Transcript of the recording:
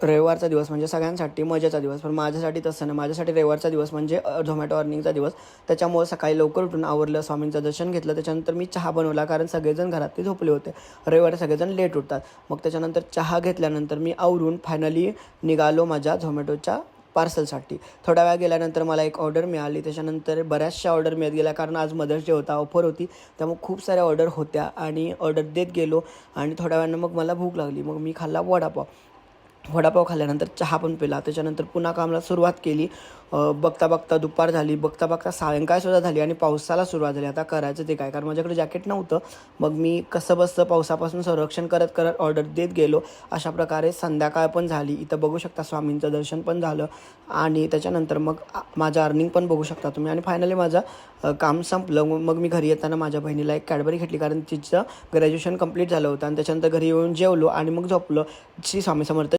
रविवारचा दिवस म्हणजे सगळ्यांसाठी मजेचा दिवस, पण माझ्यासाठी तसं नाही. माझ्यासाठी रविवारचा दिवस म्हणजे झोमॅटो अर्निंगचा दिवस. त्याच्यामुळे सकाळी लवकर उठून आवरलं, स्वामींचं दर्शन घेतलं, त्याच्यानंतर मी चहा बनवला, कारण सगळेजण घरातले झोपले होते. रविवारी सगळेजण लेट उठतात. मग त्याच्यानंतर चहा घेतल्यानंतर मी आवरून फायनली निघालो माझ्या झोमॅटोच्या पार्सलसाठी. थोड्या वेळ गेल्यानंतर मला एक ऑर्डर मिळाली. त्याच्यानंतर बऱ्याचशा ऑर्डर मिळत गेल्या, कारण आज मदर्स डे होता, ऑफर होती. त्यामुळे खूप साऱ्या ऑर्डर होत्या आणि ऑर्डर देत गेलो. आणि थोड्या वेळानं मग मला भूक लागली. मग मी खाल्ला वडापाव खाल्ल्यानंतर चहा पण पिला. त्याच्यानंतर पुन्हा कामाला सुरुवात केली. बघता बघता दुपार झाली, बघता बघता सायंकाळसुद्धा झाली आणि पावसाला सुरुवात झाली. आता करायचं ते काय, कारण माझ्याकडे जॅकेट नव्हतं. मग मी कसं बसतं पावसापासून संरक्षण करत करत ऑर्डर देत गेलो. अशा प्रकारे संध्याकाळ पण झाली. इथं बघू शकता स्वामींचं दर्शन पण झालं आणि त्याच्यानंतर मग माझं अर्निंग पण बघू शकता तुम्ही. आणि फायनली माझं काम संपलं. मग मी घरी येताना माझ्या बहिणीला एक कॅडबरी घेतली, कारण तिचं ग्रॅज्युएशन कंप्लीट झालं होतं. आणि त्याच्यानंतर घरी येऊन जेवलो आणि मग झोपलो. श्री स्वामी समर्थ.